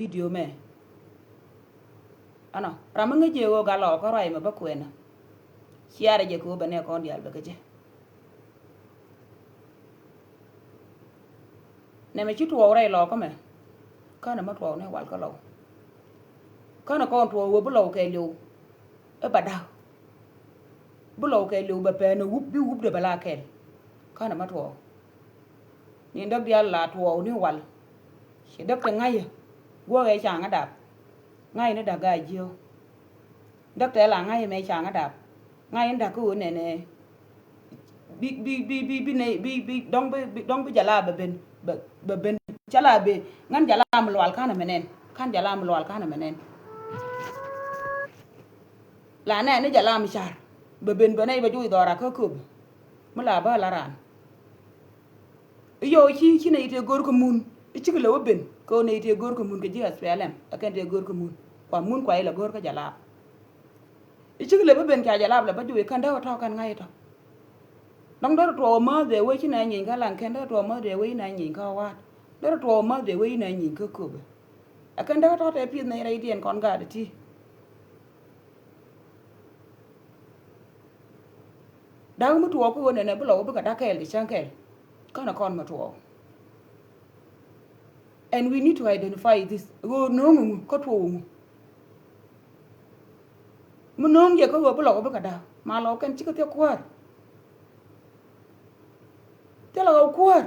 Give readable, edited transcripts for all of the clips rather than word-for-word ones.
video me ano ramanga je go galo ko rai ma bakwena siara je ko bane ko ndial be je ne me chitu rai lo ko me kana ma to ne wal ko lo kana ko to wo bu lo ke lu e bada bu lo ke lu ba pe no wup de bala ke kana ma to ni ndak dia la to ni wal si dak ka ngay wo ga cha nga đạp ngay nó đạp ga jiu dak te la ngay me cha nga đạp ngay ndak ko ne ne bi ne bi dong bi jala ba ben jala be ngan jala am lwal kana menen kan jala am lwal kana menen la ne jala am char ba ben ba nei ba ju dora ko kub mala ba la ran yo chi ne te gor ko mun ichi le woben ko ne te gor ko mun ke ji aspelem akan te gor ko mun kwa mun kwa ila gor ka jala ichi le woben ka jala la ba ju kan da to kan ngai to dong do to ma de we chi na nyin ka lan ken do to ma de we na nyin ka wa do to ma de we na nyin ka ko akan da to te pi ne rai dien kon ga de ti daw mu to ko ne bu lo bu ka da kel di chan kel kana kon ma to. And we need to identify this. Go no ko to mu no nge ko go lo ba kada ma lo kan chi ko te kwar te lo kwar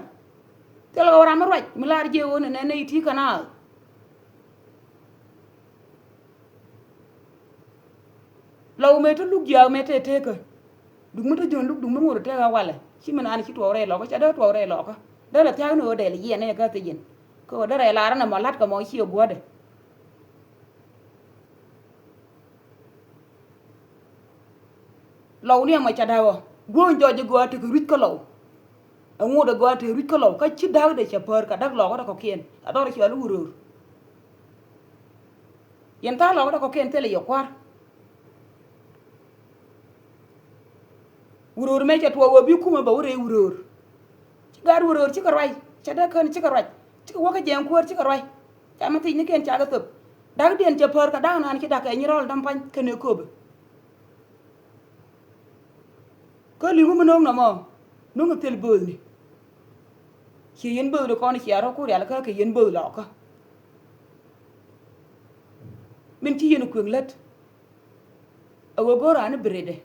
te lo ra ma raj mi lar je wona ne ne ti kana lo me to lu ya me te ka du mu to jon lu du mu ngoro te ga wala chi man an chi to re lo ko cha do to re lo ko da la ta no de le ye ne ka te yin ko da re la na mo lat ko mo chi go de law ni ma cha dawo go joje go te ko rit ko law ngo de go te rit ko law ka chi daw de cha per ka dak lo ko ko kien a do chi lu ru yen ta lo ko ko kien te le yo kwar urur me cha to wo bi kuma ba wure urur chi gar urur chi ko rai cha da kan chi ko rai chi ko ka jeng ko chi ko rai cha ma ti ni ken cha ga tup dak den cha per ka dak nan chi dak e ni rol dam pan kene ko be ko li mu no mo no ngotel beul ni ci yen beul ko ni ci aro ko yalla ka ke yen beul lo ko min ci yen ko nglet awo gora ni brede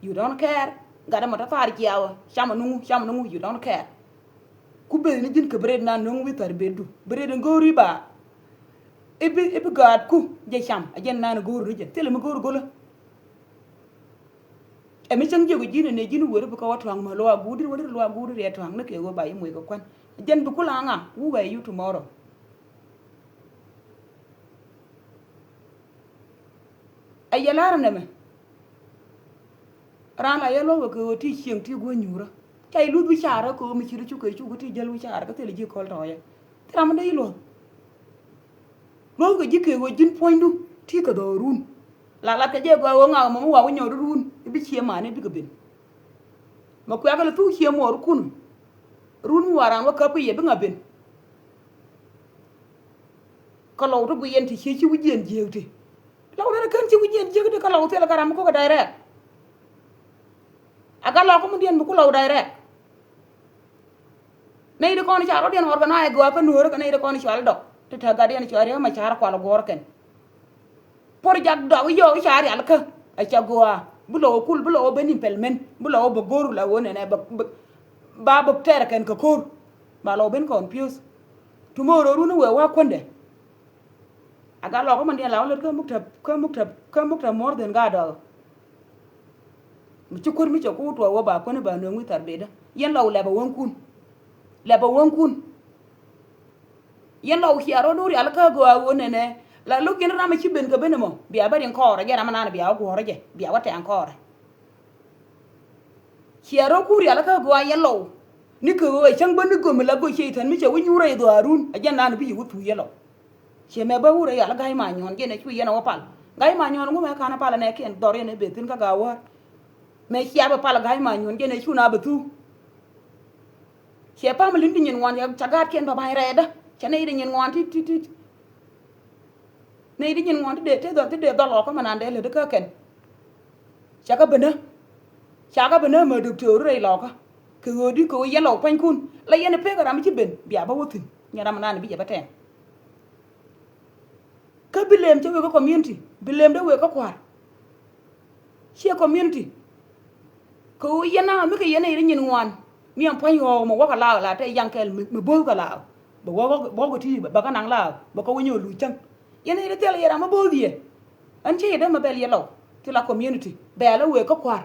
you don't care ngada mata far ci yawo chama nungu you don't care ku be ni jin ke brede na nungu wi tar bedu brede ngori ba ebi gad ku je cham ajen na ngori je tele mo gor golo emi chang je ko jine ne jinu wore bu ko watwang ma lo agudir re twang ne ke go bayi moy ko kwan jen bu kula nga who were you tomorrow ayala na me rana yelo ko ti chieng ti go nyura kay lu bi chara ko mi chiru ko ti jalu chara ko tele ji ko to ya tram dai lo go jike go jin pointu ti ka do run la ke je go nga mo wa nyo run bi chie ma ne bi ko bin ma ku ya ka tu chie mo kun run waran wa ka pu ye bi nga bin ko lo to bu yen ti chi wu jen je ti lo da kan chi wu jen je ti ka lo te la karam ko ga direct aga lo ko mu den bu ko lo direct nei de ko ni charo den organize go ka nuor ka nei de ko ni chal do te ta ga den chari ma char ko lo gor ken por jag do yo chari al ka a cha go bulo kul bulo benin pelmen bulo bo goru la wona ne ba ter ken ko kor ba lo ben confuse tomorrow runu we wa konde aga lo ko man dia la lo ko mukta more than ga do mi chukur mi chukur to wa ba ko ne ba no ngi tar beda yen law le ba won kun yen law hiaro dori al ka go wona ne la lu kin rama ci ben ka benemo biya bari encore je rama nan biya go roje biya wate encore hiaro kuri ala ka go yellow ni ko we chang ban go mi la go sheitan mi che wu nyure do arun ajan nan bi wutu yellow che me ba wure ala gai ma nyon gene chu yena wopal gai ma nyon ngum ka na pala ne ken dore ne betin ka ga wa me hiya ba pala gai ma nyon gene chu na betu che pa mlin din nyen wan ya chagat ken ba bai reda cha này đi nhìn ngon thì này đi nhìn ngon thì để đó lọ có mà nàn để là cái kén cha cái bên đó mà được chữa rồi lọ có cứ đi cứ yên lọ quanh cun lấy yên phê cái làm chi bên bia bao tin nhà làm nàn bây giờ bắt em cái bilem cho cái community bilem đó về cái quả chia community cứ yên nào mấy cái yên này đi nhìn ngon miệng phơi hồ mà quá cả lao là cái giang kèn mới bơi cả lao bỏ cái thi bà cái nắng lao bà có nhiều lùi chân yên này nó là yên mà bơi gì anh chị đó mà bè liền lâu thì là community bè là về có quạt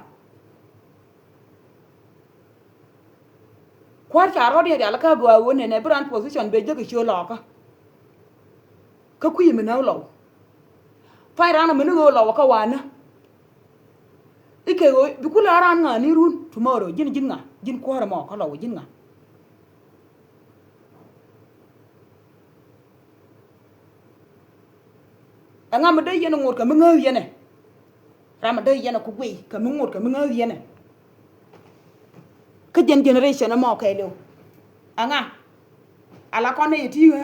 trả rồi đi là cái bữa vấn này brand position bây giờ cái chưa lọ cái quý mình nào lâu phải ra nó mình nó lâu cái hoàn ike go bikula ran nga ni run tomorrow jin nga jin kwara mo ka lawo jin nga anga ma dey yena ngot ka mengaw yene ra ma dey yena ku gwi ka mengot ka mengaw yene ka generation mo ka lew anga ala kon ne ti we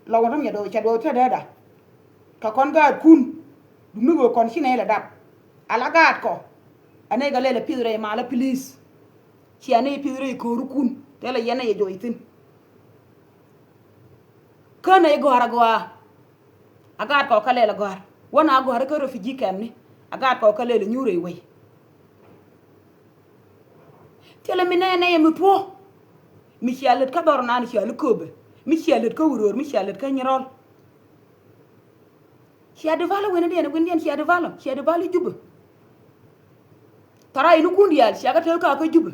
lawo tam ya do cha do ta da ka kon ga kun dum go kon shine la dab alagat ko ane gale le pidre mala police ci ane pidre ko rukun tela yene ye joitin kana e gora agat ko kale la gor wana gora ko refugee kem ni agat ko kale le nyure we tela minene ye mutwo mi cialet ka dor nan cialet kobe mi cialet ko wuror mi cialet ka nyirol ci adevalo wena de ne ci adevalo jubbe tara inu kundial siaga tel ka jubbe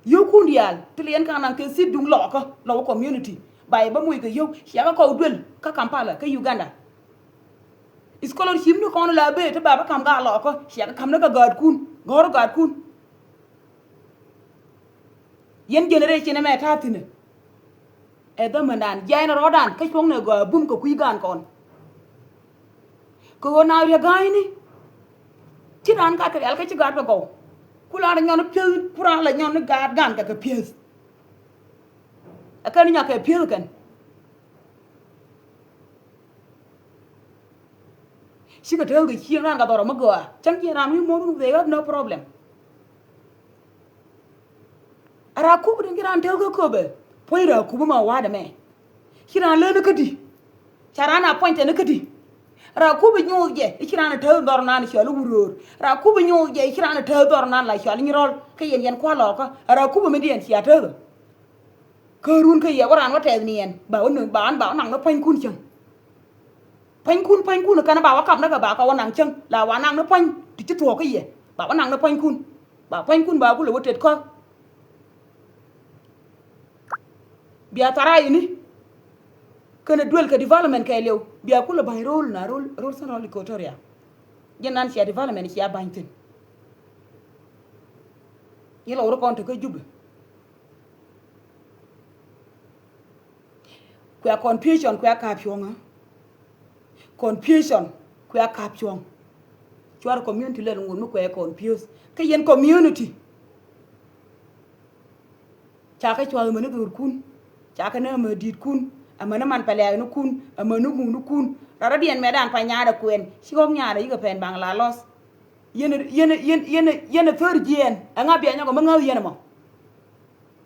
yo kundial tlien kan nan ke sidung lo community bay ba muy ke yo siaga ko dwel ka Kampala ka Uganda scholarship ni kon la be te baba kam ga lo ko siaga kam na ka gad kun yen generation me tatine e do mandan jayna rodan ka chong ne go bum ko kuigan kon ko na ya gaini ci dan ka kal ka ci gad ko kula na ñon piel pura la ñon gad gan ka pies akani nya ka piel kan shi ka tel ci ran ga doro mago chan ci ran mi mo they have no problem ara ku bu ngiran tel ko be poira ku bu ma wada me shi ran le na kadi charana point na kadi ra kubu nyuje ikirana taw dornan sholu wuror ra kubu nyuje ikirana taw dornan la sholu nyirol ke yen kwa loko ra kubu medien sia taw kerun ke ya waran wate nien ba wonu ba an ba nang no pen kun chang pen kun kana ba wa kam na ka ba ka wanang chang la wanang no pen ti ti to ke ye ba wanang no pen kun ba ku le wotet ko biya tara ini kana duel ka development kay lew biya kula bay role central equatoria jenan ci development ci abantin yela woro konto ko jubbe ko ya confusion ko ya kapionga confusion ko ya kapion chuar community le ngun ko ya confuse ka yen community cha ka chuar mena dur kun cha ka na ma dit kun amana man pale no kun amanu nu kun rara dien medan pa nyaada kuen sigom nyaada yiga pen bang la los yene fergien anga bi anyago mangaw yene mo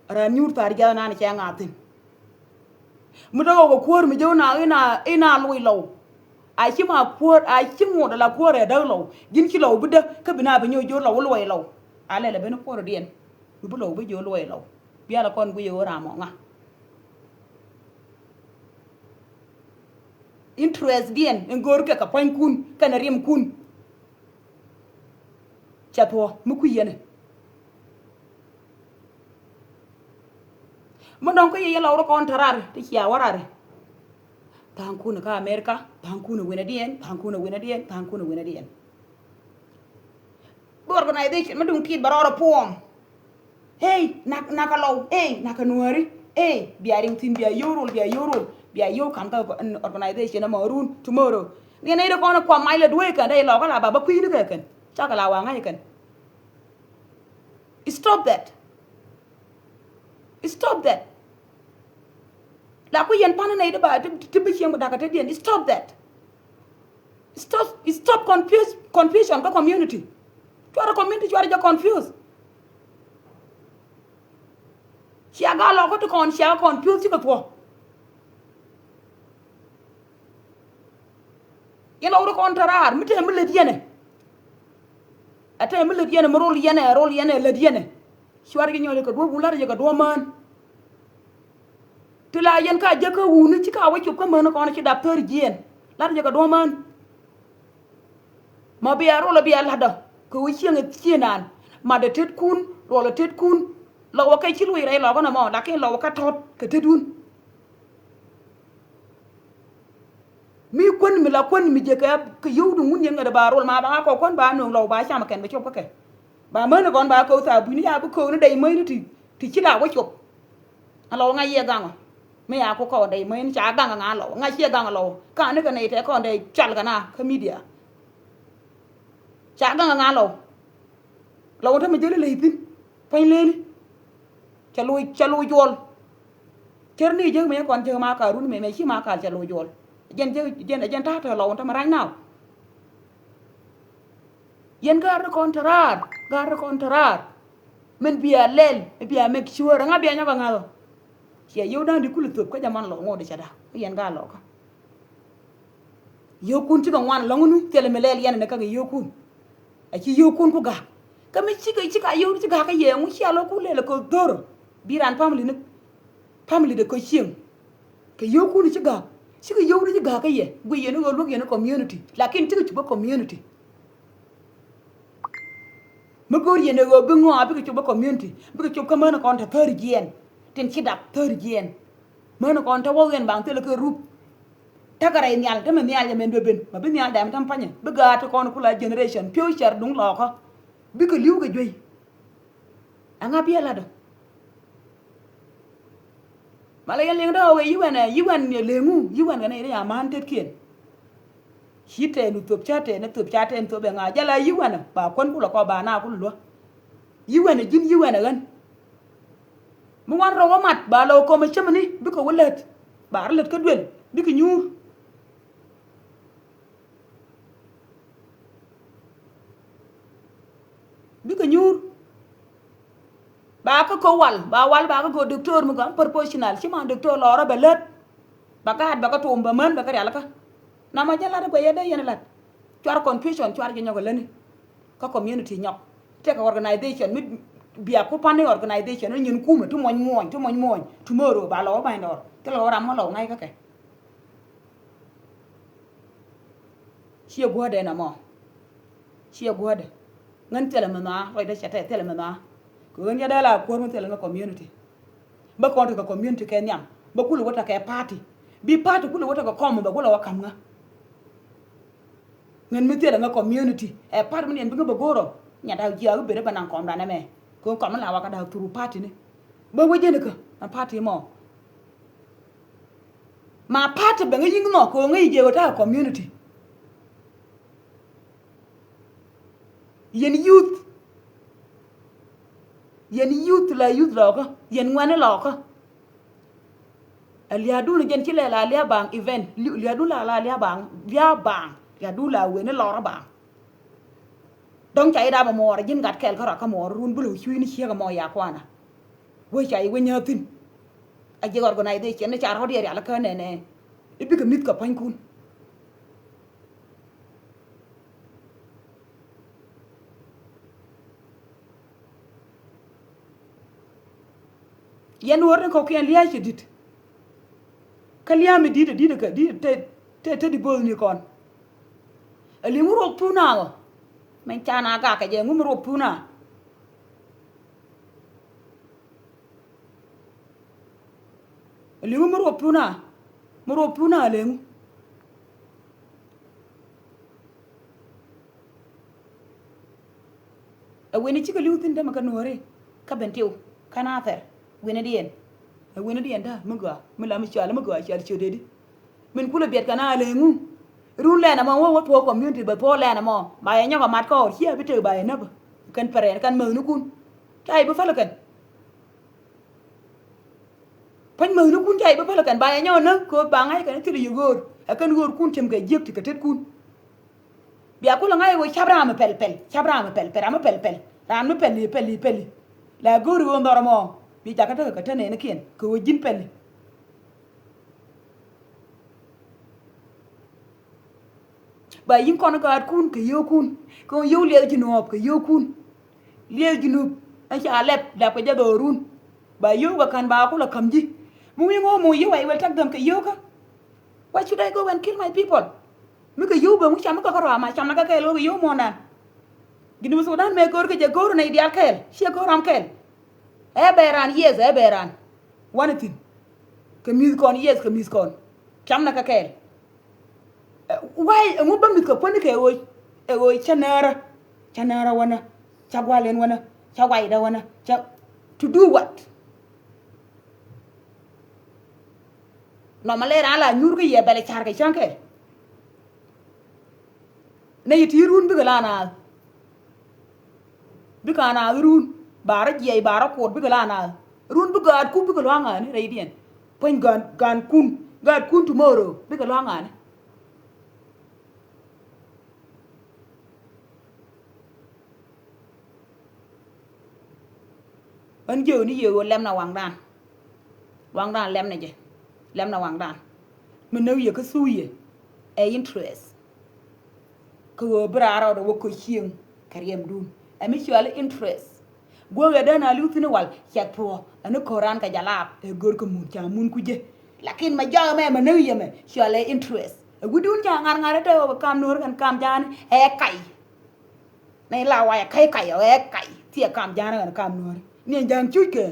ra nyur tar ga na ci ngatin mu do go kor mi jona ina loy law ay ci ma por ay ci mo da la kore da law gin ci law bu de ka bina ba ñoy jor law loy law ale le ben kor dien bu law bu jor loy law bi ala kon bu yo ra mo nga interest dien ngor ke ka pan kun kana rim kun chato mu ku yene mo don ko ye lawro kon tarar ti ya warare tan kun ka America tan kun wena dien organization ma dum kid barora pom hey naka law hey naka nuari hey biaring tin bia yorol bia yo kam ka organization ma run tomorrow ni ne ko na kwa maile dwe ka dai lo ka la ba ku ni ka kan cha ka la wa ngai kan stop that la ko yen pan này đó ba ti bi chiang da ka te dien stop that. Stop confusion ka community. Chwara community chwara ja confuse. Chia ga lo ko to kon chia confuse ti ko po. Yen oro kontarar mi te mi le diene. Ate mi le diene mo rol yene le diene. Chwara gi nyole ko do bular je ka do man. Tila yen ka je ka wunu ci ka wacu ko man ko na ci dap teur jien. Lar je ka do man. Ma biya rola biya lada ko wi chieng chienan ma de tet kun rola tet kun lo wa kai chilwi rai lo ko na mo la ke lo ka tot ke tedun mi kon mi la kon mi je ka yudu mun yen da ba rol ma ba ko kon ba no lo ba cha ma ken ba chop ka ke ba man kon ba ko sa bu ni ya bu ko na dai mai ti ci da wa chop alo nga ye gang me ya ko dai mai cha gang nga lo nga che gang lo ka ne ka nei te ko dai chal ka na ka media cha gang nga lo ta ma jele le tin pai le cha lui jol ker ni je me kon je ma ka run me chi ma ka cha lui jol jen ta ta lo ta ma rai nào yen gar kontrar men biya lel biya make sure nga biya nya ka nga che yo dan di kulu top ka jaman lo ngode cha da yen ga lo ka yo kun ti ka wan lo ngunu tele me lel yen ne ka yo kun a ci yo kun ku ga ka mi ci ka yo ci ga ka ye mu ci alo ku le ko dor biran family de ko ching ka yo kun ci ga ci ka yo ci ga ka ye bu ye no lo ye no community lakin ti ci ba community ma gor ye ne go bu ngo abi ci ba community bu ci ka man ko ta tar gien tin ci dap tar gien man ko ta wo gen bang te le ko rup tagara nyal te me nyal men be ben ma be nyal dam tam panye be ga to kon kula generation future dung lo ko bi ko liu ga joy anga bi la do mala yel ling do we yuan ne lengu yuan ga ne ya man tet kien hite nu top chate ne top chate en to be nga jala yuan ba kon kula ko ba na kulu yuan jin yuan gan mu wan ro mat ba lo ko ma chemani bi ko wulet ba let ko dwel bi ko nyur bi ko nyur ba ko wal ba ko docteur mu gam proportional ci ma docteur lo ra belet ba ka hat ba ko tum ba man ba ka yalla ka na ma jalla ko yede yen lat ciar confusion ciar gi ñogo leni ka community ñok te ka organization mi biya ko pane organization ñun kuma tu moñ tomorrow ba lo ba ndor te lo ram lo ngay ka ke ci gode na mo ci gode ngan tele ma roy da chate tele ma ko ngan yada la ko mo tele nga community ba ko to community ke nyam ba kulu wata ke party bi party kulu wata ko kom ba kulu wakam nga ngan mi tele nga community e party mun en bi ba goro nya da ji agu bere banan kom da na me ko kom la waka da turu party ni ba waje ne ka na party mo ma party ba nga yingu mo ko nga je wata community yen youth la ko yen ngwane la ko aliadu le jen chile la lia bang event liadu la lia bang liadu la we ne lora bang dong chai da ba mo ra jin gat kel ka ra ka mo run bulu chui ni chia ka mo ya kwana we chai we nyatin a je organization ne char ho dia la ka ne ibi ka mit ka pan kun yen wor ko kien liya ci dit ka liya mi dit ka dit te di bol ni kon ali nguro puna men chana ga ka je nguro puna ali nguro puna le ngu a weni ci ka liutin de maka nore ka bentiu kana fer wena dien da muga mila mi chala muga chal chodedi min kula biet kana lengu run le na mo wo po community ba po le na mo ba ya nyaga mat ko hia bi te ba na ba kan pare kan mo nu kun tai bu fala kan pan mờ nó kun chạy bơ là cần bài nhau nữa cô bà ngay cái thứ gì gor à cần gor kun chém cái giết thì cái tết kun bia cô là ngay với chabra mà pel ram nó pel la gor wo ndoro mo bi ta cái tết này nó kiên cô jin pel bài những con nó kun cái yêu kun con yêu liều chỉ nộp cái yêu kun liều chỉ nộp anh sẽ lẹp cái đồ run bài yêu và can bao cũng là cầm gì mui yêu I will take them cái yêu cả why should I go and kill my people mấy cái yêu bằng chăm cái rồi mà chăm nó cái lô cái yêu mòn à gini musu dan me gor cái gor này đi ăn kel xia gor am kel beran yes beran one thing cái yes cái con chăm nó cái kel why ngu bam ko pon ke oi chanara wana chagwalen wana chawai da wana to do what normally ala nyur ke ye bele char ke chanke ne yiti run bi galana bi kana run bara je bara ko bi galana run bi gad ku bi galanga ni reidien pon gan kun tomorrow bi galanga ni anh giờ ni giờ lem na wang dan lem này chứ lem na wang dan mình nói giờ cái suy interest cứ bra ra đó có chieng kariem dun em chưa là interest gua ga dana lu tin wal chat pro anh koran ka jalap e gor ko mun cha mun ku je lakin ma ja me mà nói giờ me chưa là interest gu dun cha ngar đó kam nur kan kam jan e kai này là wai kai e kai ti kam jan kan kam nur nien jang chui ke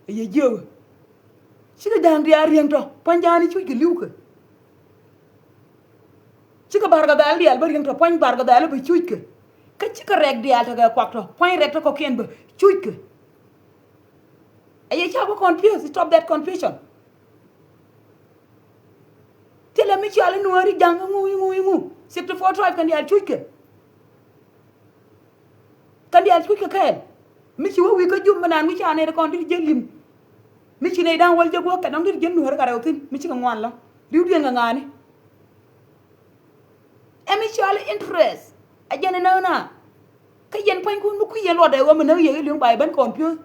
ye jew sika jang dia rieng to panjani chui ke liu ke sika barga dal dia bar rieng to pan barga dal ba chui ke ka sika rek dia to ga kwak to pan rek to ko ken ba chui ke aye cha ko confuse stop that confusion tele mi chala nuari jang ngu 64 tribe kan dia chui ke ken mi ci wi ko jum manan mi ci ane ko ndi jelim mi ci ne dan wal jago ka dang ndi jennu har garaw tin mi ci ngwan la riw di nga ngani emi ci ala interest a jene na ka yen pan ko ku yen lo de wo na ye liung bai ban kon pyo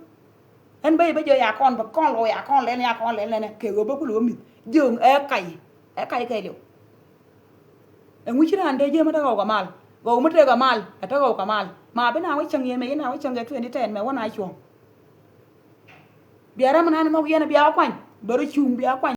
en bay ba jo ya kon ba kon lo ya kon len ke go ba ku lo mi jeung e kai liu en wi ci ran de je ma da go mal go mu te go mal ta go ka mal mà bên nào ấy chẳng nghe mấy nào ấy chẳng nghe chuyện đi tên mẹ quan ai chuồng bia ra mà nó kia nó bia quanh bữa đó chuồng bia quanh